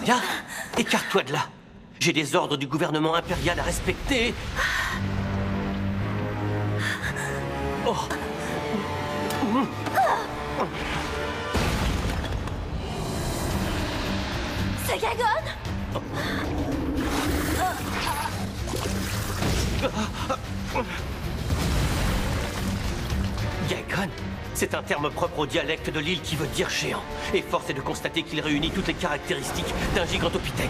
Victoria, écarte-toi de là. J'ai des ordres du gouvernement impérial à respecter. Oh. C'est Gagon! Gagon, c'est un terme propre au dialecte de l'île qui veut dire géant. Et force est de constater qu'il réunit toutes les caractéristiques d'un gigantopithèque.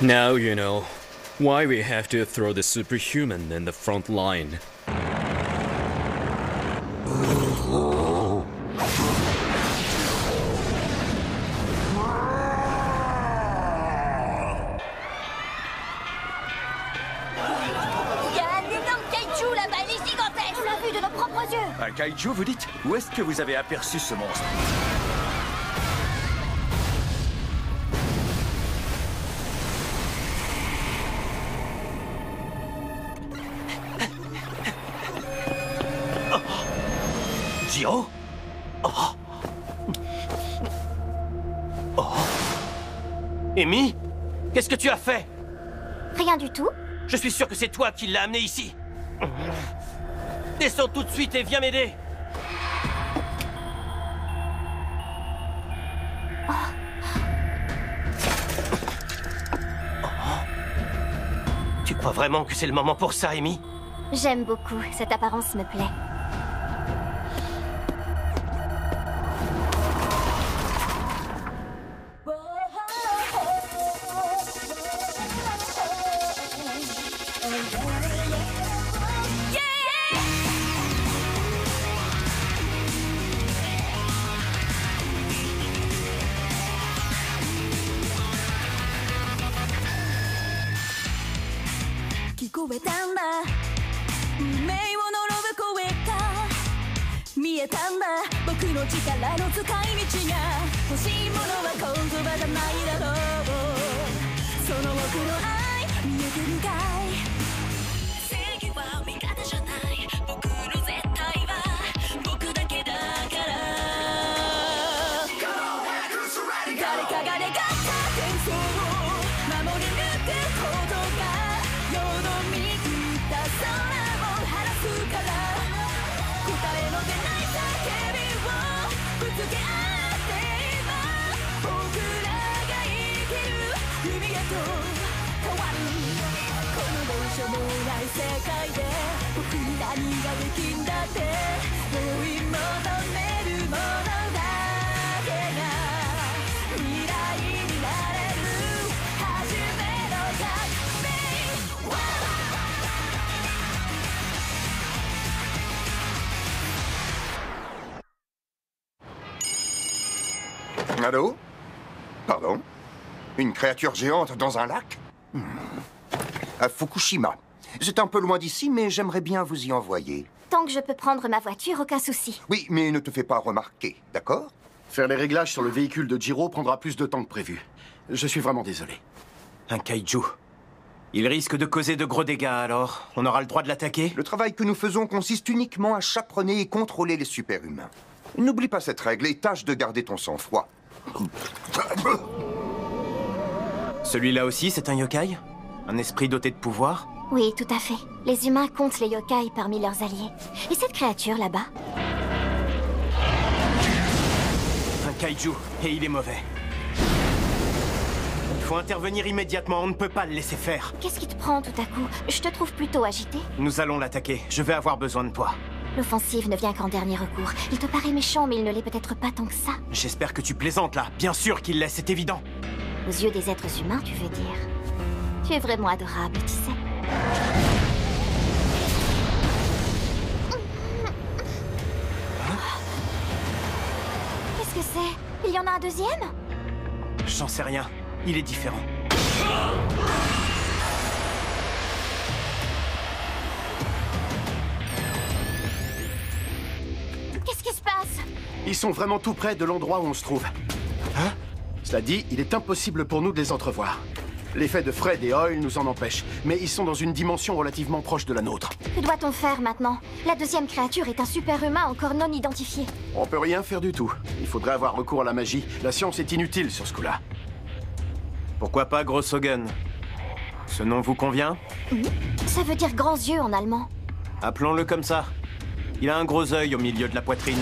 Now you know why we have to throw the superhuman in the front line. Un kaiju, vous dites? Où est-ce que vous avez aperçu ce monstre? Jiro? Oh. Oh. Amy? Qu'est-ce que tu as fait? Rien du tout. Je suis sûr que c'est toi qui l'as amené ici. Descends tout de suite et viens m'aider. Oh. Tu crois vraiment que c'est le moment pour ça, Amy? J'aime beaucoup. Cette apparence me plaît. Allô? Pardon? Une créature géante dans un lac? À Fukushima. C'est un peu loin d'ici, mais j'aimerais bien vous y envoyer. Tant que je peux prendre ma voiture, aucun souci. Oui, mais ne te fais pas remarquer, d'accord? Faire les réglages sur le véhicule de Jiro prendra plus de temps que prévu. Je suis vraiment désolé. Un kaiju. Il risque de causer de gros dégâts, alors on aura le droit de l'attaquer? Le travail que nous faisons consiste uniquement à chaperonner et contrôler les super-humains. N'oublie pas cette règle et tâche de garder ton sang-froid. Celui-là aussi, c'est un yokai? Un esprit doté de pouvoir? Oui, tout à fait. Les humains comptent les yokai parmi leurs alliés. Et cette créature là-bas? Un kaiju, et il est mauvais. Il faut intervenir immédiatement, on ne peut pas le laisser faire. Qu'est-ce qui te prend tout à coup? Je te trouve plutôt agité. Nous allons l'attaquer, je vais avoir besoin de toi. L'offensive ne vient qu'en dernier recours. Il te paraît méchant, mais il ne l'est peut-être pas tant que ça. J'espère que tu plaisantes là, bien sûr qu'il l'est, c'est évident. Aux yeux des êtres humains, tu veux dire? Tu es vraiment adorable, tu sais. Qu'est-ce que c'est? Il y en a un deuxième? J'en sais rien, il est différent. Qu'est-ce qui se passe? Ils sont vraiment tout près de l'endroit où on se trouve. Hein? Cela dit, il est impossible pour nous de les entrevoir. L'effet de Fred et Hoyle nous en empêche, mais ils sont dans une dimension relativement proche de la nôtre. Que doit-on faire maintenant? La deuxième créature est un super-humain encore non identifié. On peut rien faire du tout. Il faudrait avoir recours à la magie. La science est inutile sur ce coup-là. Pourquoi pas Grossogen? Ce nom vous convient? Ça veut dire grands yeux en allemand. Appelons-le comme ça. Il a un gros œil au milieu de la poitrine.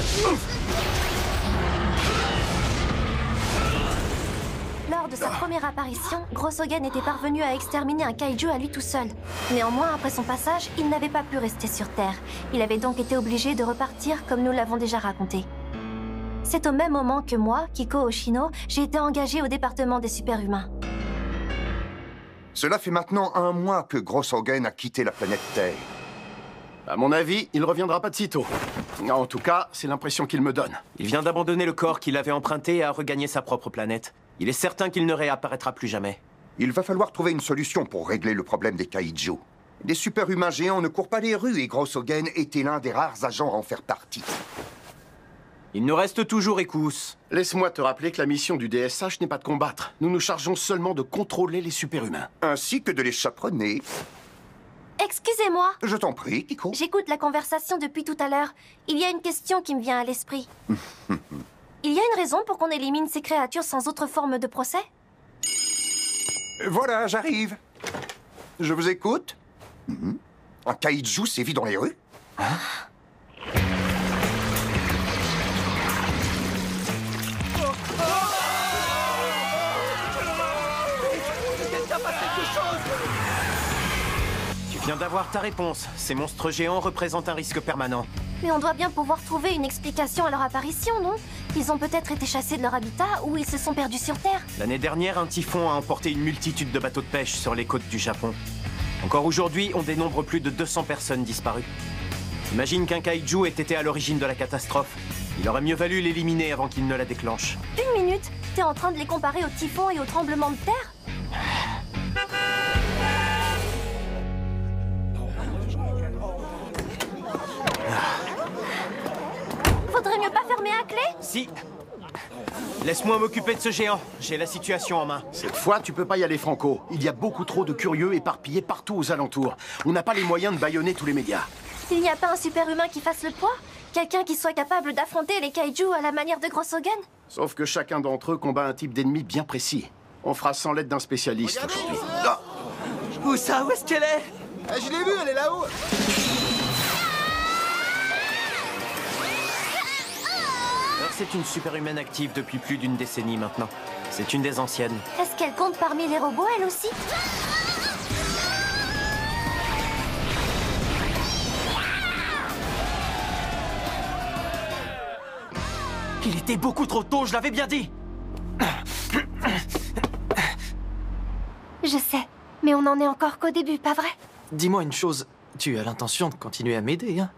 Lors de sa première apparition, Grossogen était parvenu à exterminer un kaiju à lui tout seul. Néanmoins, après son passage, il n'avait pas pu rester sur Terre. Il avait donc été obligé de repartir comme nous l'avons déjà raconté. C'est au même moment que moi, Kiko Oshino, j'ai été engagé au département des super-humains. Cela fait maintenant 1 mois que Grossogen a quitté la planète Terre. À mon avis, il reviendra pas de sitôt. En tout cas, c'est l'impression qu'il me donne. Il vient d'abandonner le corps qu'il avait emprunté et a regagné sa propre planète. Il est certain qu'il ne réapparaîtra plus jamais. Il va falloir trouver une solution pour régler le problème des kaiju. Des super-humains géants ne courent pas les rues et Grossogen était l'un des rares agents à en faire partie. Il nous reste toujours Ecous. Laisse-moi te rappeler que la mission du DSH n'est pas de combattre. Nous nous chargeons seulement de contrôler les super-humains. Ainsi que de les chaperonner. Excusez-moi, Je t'en prie, Kiko. j'écoute la conversation depuis tout à l'heure. Il y a une question qui me vient à l'esprit. Il y a une raison pour qu'on élimine ces créatures sans autre forme de procès? Voilà, j'arrive. Je vous écoute. Un kaiju sévit dans les rues? Tu viens d'avoir ta réponse. Ces monstres géants représentent un risque permanent. Mais on doit bien pouvoir trouver une explication à leur apparition, non? Ils ont peut-être été chassés de leur habitat ou ils se sont perdus sur Terre. L'année dernière, un typhon a emporté une multitude de bateaux de pêche sur les côtes du Japon. Encore aujourd'hui, on dénombre plus de 200 personnes disparues. Imagine qu'un kaiju ait été à l'origine de la catastrophe. Il aurait mieux valu l'éliminer avant qu'il ne la déclenche. Une minute, t'es en train de les comparer au typhon et au tremblement de terre? Faudrait mieux pas fermer à clé? Si. Laisse-moi m'occuper de ce géant. J'ai la situation en main. Cette fois, tu peux pas y aller franco. Il y a beaucoup trop de curieux éparpillés partout aux alentours. On n'a pas les moyens de bâillonner tous les médias. Il n'y a pas un super-humain qui fasse le poids? Quelqu'un qui soit capable d'affronter les kaiju à la manière de Grossogen? Sauf que chacun d'entre eux combat un type d'ennemi bien précis. On fera sans l'aide d'un spécialiste aujourd'hui. Où ça? Où est-ce qu'elle est? Je l'ai vue, elle est là-haut. C'est une super-humaine active depuis plus d'une décennie maintenant. C'est une des anciennes. Est-ce qu'elle compte parmi les robots, elle aussi? Il était beaucoup trop tôt, je l'avais bien dit. Je sais, mais on n'en est encore qu'au début, pas vrai? Dis-moi une chose, tu as l'intention de continuer à m'aider, hein?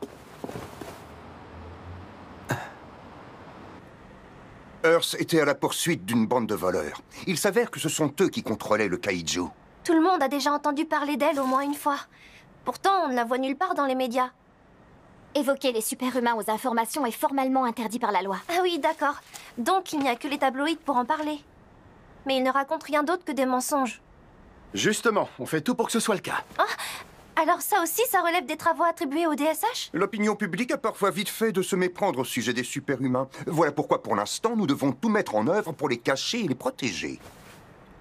Earth était à la poursuite d'une bande de voleurs. Il s'avère que ce sont eux qui contrôlaient le kaiju. Tout le monde a déjà entendu parler d'elle au moins une fois. Pourtant, on ne la voit nulle part dans les médias. Évoquer les super-humains aux informations est formellement interdit par la loi. Ah oui, d'accord. Donc, il n'y a que les tabloïds pour en parler. Mais ils ne racontent rien d'autre que des mensonges. Justement, on fait tout pour que ce soit le cas. Alors ça aussi, ça relève des travaux attribués au DSH? L'opinion publique a parfois vite fait de se méprendre au sujet des super-humains. Voilà pourquoi, pour l'instant, nous devons tout mettre en œuvre pour les cacher et les protéger.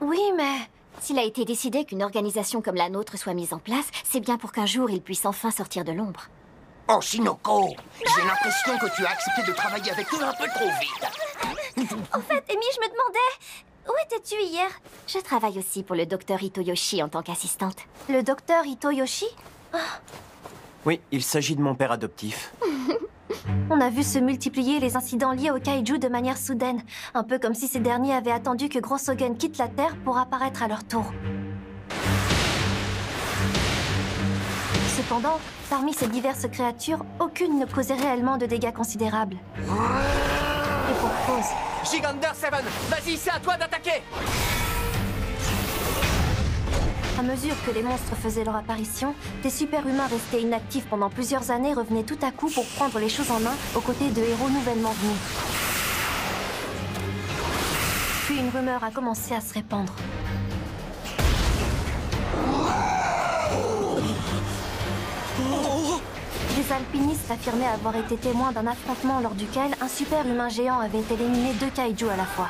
Oui, mais... S'il a été décidé qu'une organisation comme la nôtre soit mise en place, c'est bien pour qu'un jour ils puissent enfin sortir de l'ombre. Oh, Shinoko, j'ai l'impression que tu as accepté de travailler avec eux un peu trop vite. En fait, Amy, je me demandais... Où étais-tu hier? Je travaille aussi pour le docteur Hitoyoshi en tant qu'assistante. Le docteur Hitoyoshi? Oui, il s'agit de mon père adoptif. On a vu se multiplier les incidents liés au kaiju de manière soudaine. Un peu comme si ces derniers avaient attendu que Grossogen quitte la Terre pour apparaître à leur tour. Cependant, parmi ces diverses créatures, aucune ne causait réellement de dégâts considérables. Et pour cause. Gigander 7, vas-y, c'est à toi d'attaquer. À mesure que les monstres faisaient leur apparition, des super-humains restés inactifs pendant plusieurs années revenaient tout à coup pour prendre les choses en main aux côtés de héros nouvellement venus. Puis une une rumeur a commencé à se répandre. Les alpinistes affirmaient avoir été témoins d'un affrontement lors duquel un super-humain géant avait éliminé 2 kaiju à la fois.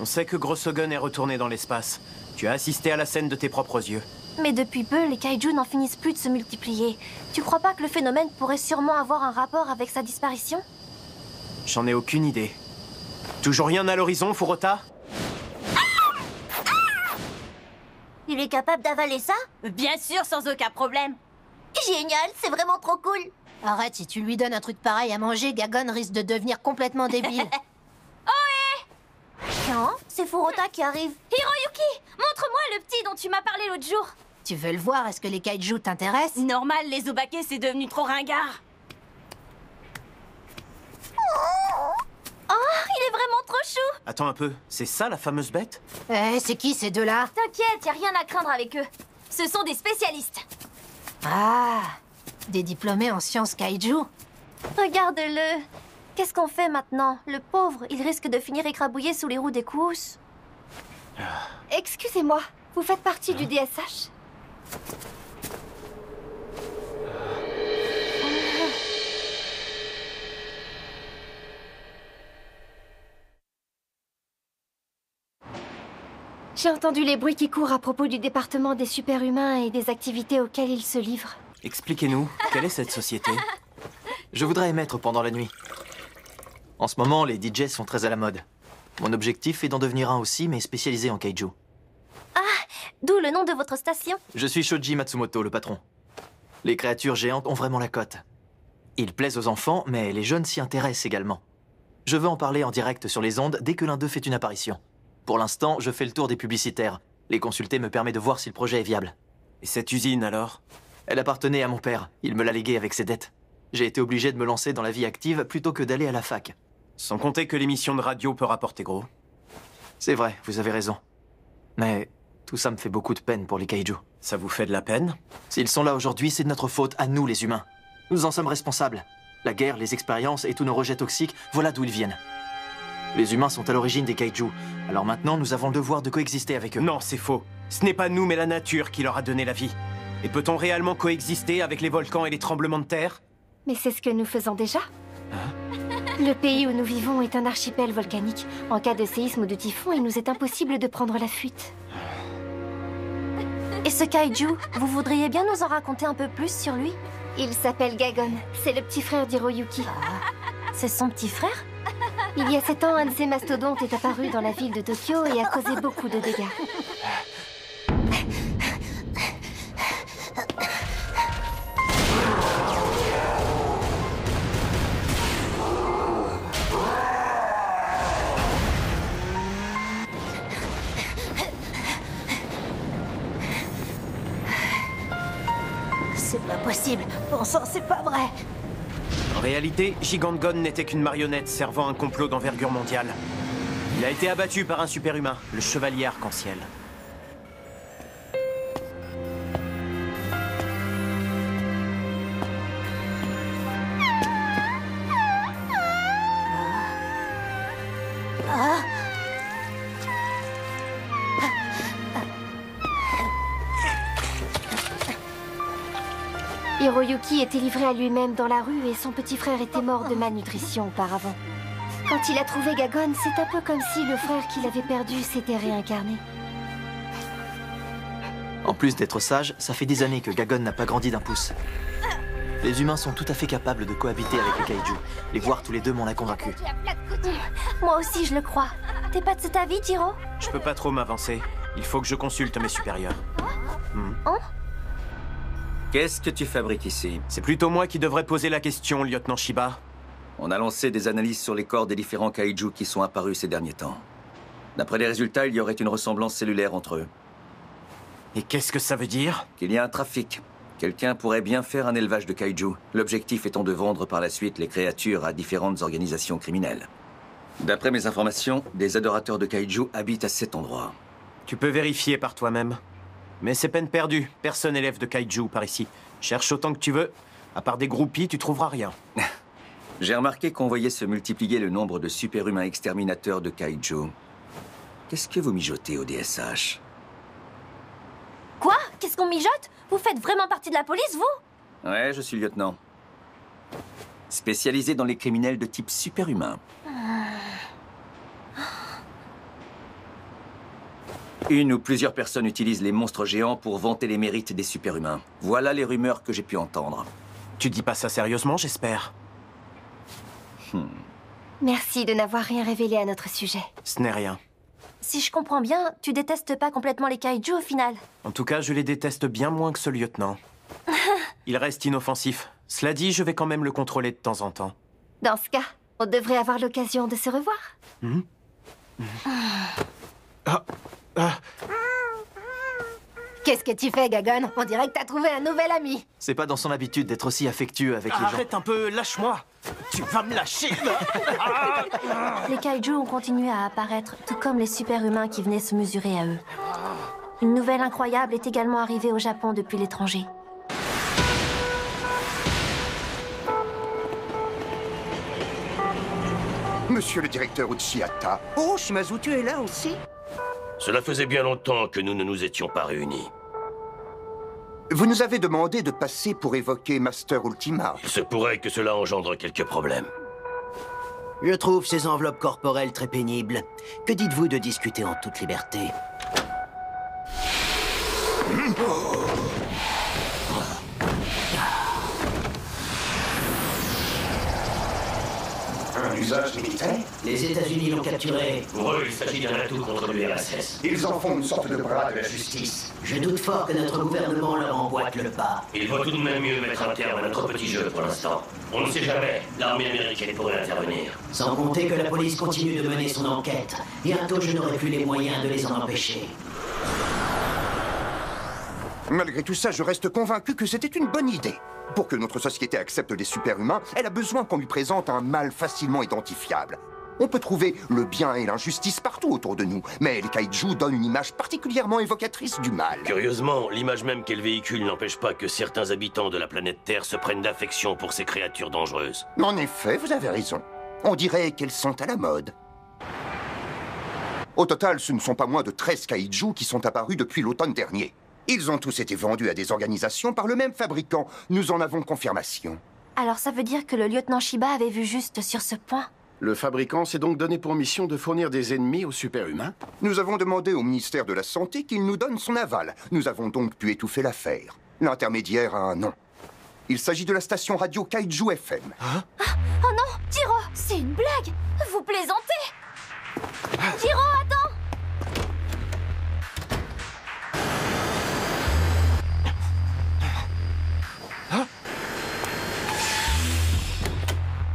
On sait que Grossogun est retourné dans l'espace. Tu as assisté à la scène de tes propres yeux. Mais depuis peu, les kaiju n'en finissent plus de se multiplier. Tu crois pas que le phénomène pourrait sûrement avoir un rapport avec sa disparition? J'en ai aucune idée. Toujours rien à l'horizon, Furota? Il est capable d'avaler ça? Bien sûr, sans aucun problème. Génial, c'est vraiment trop cool. Arrête, si tu lui donnes un truc pareil à manger, Gagon risque de devenir complètement débile. Non, c'est Furota qui arrive. Hiroyuki, montre-moi le petit dont tu m'as parlé l'autre jour. Tu veux le voir? Est-ce que les kaiju t'intéressent? Normal, les Obake, c'est devenu trop ringard. Oh, il est vraiment trop chou! Attends un peu, c'est ça la fameuse bête? Eh, c'est qui ces deux-là? T'inquiète, y a rien à craindre avec eux. Ce sont des spécialistes. Ah, des diplômés en sciences kaiju? Regarde-le. Qu'est-ce qu'on fait maintenant? Le pauvre, il risque de finir écrabouillé sous les roues des cousses. Excusez-moi, vous faites partie du DSH? J'ai entendu les bruits qui courent à propos du département des super-humains et des activités auxquelles ils se livrent. Expliquez-nous, quelle est cette société? Je voudrais émettre pendant la nuit. En ce moment, les DJ sont très à la mode. Mon objectif est d'en devenir un aussi, mais spécialisé en kaiju. D'où le nom de votre station? Je suis Shoji Matsumoto, le patron. Les créatures géantes ont vraiment la cote. Ils plaisent aux enfants, mais les jeunes s'y intéressent également. Je veux en parler en direct sur les ondes dès que l'un d'eux fait une apparition. Pour l'instant, je fais le tour des publicitaires. Les consulter me permet de voir si le projet est viable. Et cette usine, alors? Elle appartenait à mon père. Il me l'a léguée avec ses dettes. J'ai été obligé de me lancer dans la vie active plutôt que d'aller à la fac. Sans compter que l'émission de radio peut rapporter gros. C'est vrai, vous avez raison. Mais tout ça me fait beaucoup de peine pour les kaiju. Ça vous fait de la peine? S'ils sont là aujourd'hui, c'est de notre faute, à nous les humains. Nous en sommes responsables. La guerre, les expériences et tous nos rejets toxiques, voilà d'où ils viennent. Les humains sont à l'origine des kaiju. Alors maintenant, nous avons le devoir de coexister avec eux. Non, c'est faux. Ce n'est pas nous, mais la nature qui leur a donné la vie. Et peut-on réellement coexister avec les volcans et les tremblements de terre? Mais c'est ce que nous faisons déjà. Le pays où nous vivons est un archipel volcanique. En cas de séisme ou de typhon, il nous est impossible de prendre la fuite. Et ce kaiju, vous voudriez bien nous en raconter un peu plus sur lui? Il s'appelle Gagon. C'est le petit frère d'Hiroyuki. C'est son petit frère? Il y a 7 ans, un de ces mastodontes est apparu dans la ville de Tokyo et a causé beaucoup de dégâts. C'est pas possible. Bon sang, c'est pas vrai. En réalité, Gigangon n'était qu'une marionnette servant un complot d'envergure mondiale. Il a été abattu par un super-humain, le Chevalier Arc-en-Ciel. Hiroyuki était livré à lui-même dans la rue et son petit frère était mort de malnutrition auparavant. Quand il a trouvé Gagon, c'est un peu comme si le frère qu'il avait perdu s'était réincarné. En plus d'être sage, ça fait des années que Gagon n'a pas grandi d'un pouce. Les humains sont tout à fait capables de cohabiter avec les kaiju. Les voir tous les deux m'en a convaincu. Moi aussi, je le crois. T'es pas de cet avis, Jiro? Je peux pas trop m'avancer. Il faut que je consulte mes supérieurs. Qu'est-ce que tu fabriques ici? C'est plutôt moi qui devrais poser la question, lieutenant Shiba. On a lancé des analyses sur les corps des différents kaiju qui sont apparus ces derniers temps. D'après les résultats, il y aurait une ressemblance cellulaire entre eux. Et qu'est-ce que ça veut dire? Qu'il y a un trafic. Quelqu'un pourrait bien faire un élevage de kaiju, l'objectif étant de vendre par la suite les créatures à différentes organisations criminelles. D'après mes informations, des adorateurs de kaiju habitent à cet endroit. Tu peux vérifier par toi-même. Mais c'est peine perdue. Personne élève de kaiju par ici. Cherche autant que tu veux. À part des groupies, tu trouveras rien. J'ai remarqué qu'on voyait se multiplier le nombre de super-humains exterminateurs de kaiju. Qu'est-ce que vous mijotez au DSH? Quoi? Qu'est-ce qu'on mijote? Vous faites vraiment partie de la police, vous? Ouais, je suis lieutenant. Spécialisé dans les criminels de type super-humain. Une ou plusieurs personnes utilisent les monstres géants pour vanter les mérites des super-humains. Voilà les rumeurs que j'ai pu entendre. Tu dis pas ça sérieusement, j'espère? Merci de n'avoir rien révélé à notre sujet. Ce n'est rien. Si je comprends bien, tu détestes pas complètement les kaiju au final. En tout cas, je les déteste bien moins que ce lieutenant. Il reste inoffensif. Cela dit, je vais quand même le contrôler de temps en temps. Dans ce cas, on devrait avoir l'occasion de se revoir. Qu'est-ce que tu fais, Gagon? On dirait que t'as trouvé un nouvel ami. C'est pas dans son habitude d'être aussi affectueux avec les gens. Arrête un peu, lâche-moi. Tu vas me lâcher. Les kaiju ont continué à apparaître, tout comme les super-humains qui venaient se mesurer à eux. Une nouvelle incroyable est également arrivée au Japon depuis l'étranger. Monsieur le directeur Uchihata. Oh, Shimazu, tu es là aussi? Cela faisait bien longtemps que nous ne nous étions pas réunis. Vous nous avez demandé de passer pour évoquer Master Ultima. Il se pourrait que cela engendre quelques problèmes. Je trouve ces enveloppes corporelles très pénibles. Que dites-vous de discuter en toute liberté? Un usage militaire? Les États-Unis l'ont capturé. Pour eux, il s'agit d'un atout contre l'URSS. Ils en font une sorte de bras de la justice. Je doute fort que notre gouvernement leur emboîte le pas. Il vaut tout de même mieux mettre un terme à notre petit jeu pour l'instant. On ne sait jamais, l'armée américaine pourrait intervenir. Sans compter que la police continue de mener son enquête. Bientôt, je n'aurai plus les moyens de les en empêcher. Malgré tout ça, je reste convaincu que c'était une bonne idée. Pour que notre société accepte les super-humains, elle a besoin qu'on lui présente un mal facilement identifiable. On peut trouver le bien et l'injustice partout autour de nous, mais les kaiju donnent une image particulièrement évocatrice du mal. Curieusement, l'image même qu'elle véhicule n'empêche pas que certains habitants de la planète Terre se prennent d'affection pour ces créatures dangereuses. En effet, vous avez raison. On dirait qu'elles sont à la mode. Au total, ce ne sont pas moins de 13 kaiju qui sont apparus depuis l'automne dernier. Ils ont tous été vendus à des organisations par le même fabricant. Nous en avons confirmation. Alors ça veut dire que le lieutenant Shiba avait vu juste sur ce point? Le fabricant s'est donc donné pour mission de fournir des ennemis aux super-humains? Nous avons demandé au ministère de la Santé qu'il nous donne son aval. Nous avons donc pu étouffer l'affaire. L'intermédiaire a un nom. Il s'agit de la station radio Kaiju FM. Ah, oh non, Jiro, c'est une blague. Vous plaisantez. Jiro, attends.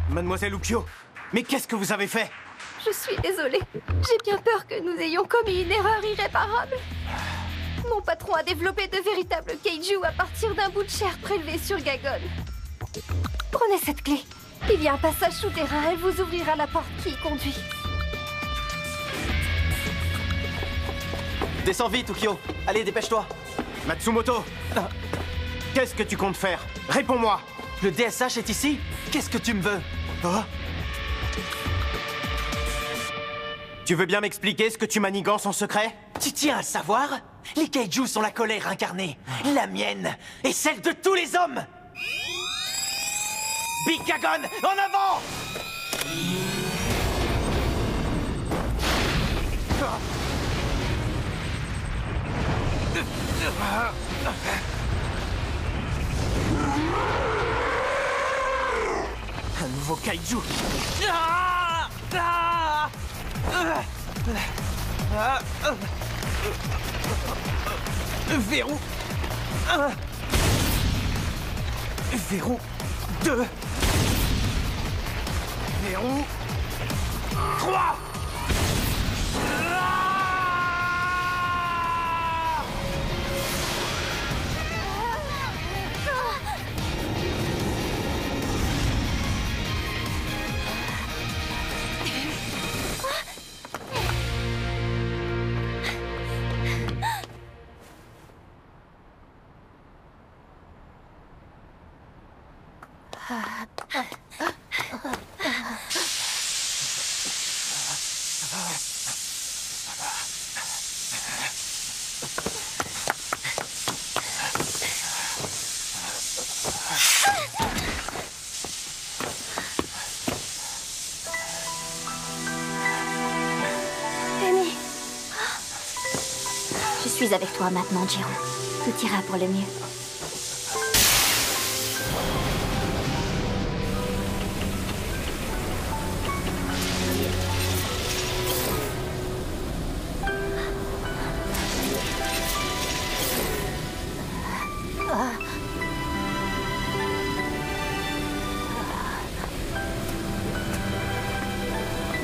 Mademoiselle Ukyo, mais qu'est-ce que vous avez fait? Je suis désolée. J'ai bien peur que nous ayons commis une erreur irréparable. Mon patron a développé de véritables kaiju à partir d'un bout de chair prélevé sur Gagon. Prenez cette clé. Il y a un passage souterrain. Elle vous ouvrira la porte qui y conduit. Descends vite, Ukyo. Allez, dépêche-toi. Matsumoto, qu'est-ce que tu comptes faire? Réponds-moi. Le DSH est ici? Qu'est-ce que tu me veux? Oh. Tu veux bien m'expliquer ce que tu manigances en secret? Tu tiens à le savoir? Les kaiju sont la colère incarnée. La mienne et celle de tous les hommes. Big Gagon, en avant! Un nouveau kaiju. Verrou 1. Verrou 2. Verrou 3. Amy. Je suis avec toi maintenant, Jiro. Tout ira pour le mieux.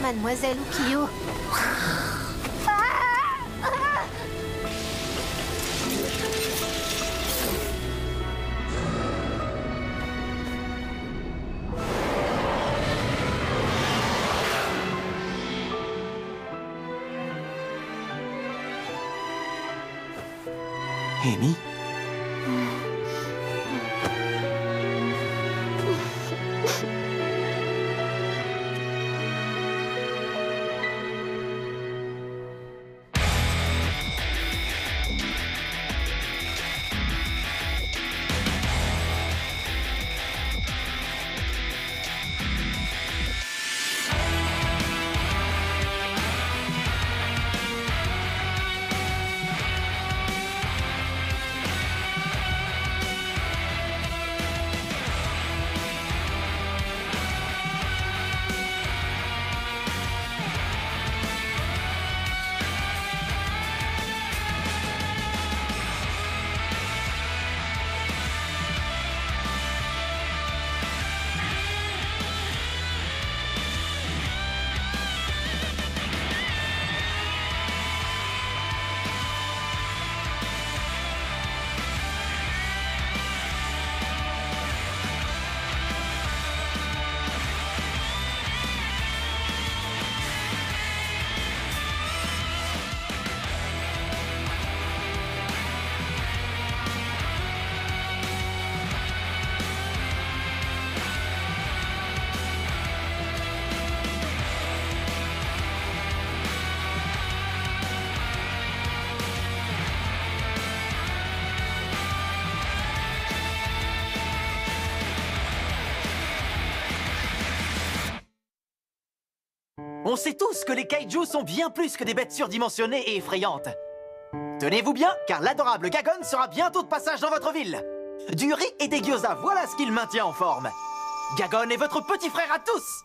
Mademoiselle Ukiyo. Amy? On sait tous que les kaijus sont bien plus que des bêtes surdimensionnées et effrayantes. Tenez-vous bien, car l'adorable Gagon sera bientôt de passage dans votre ville. Du riz et des gyoza, voilà ce qu'il maintient en forme. Gagon est votre petit frère à tous!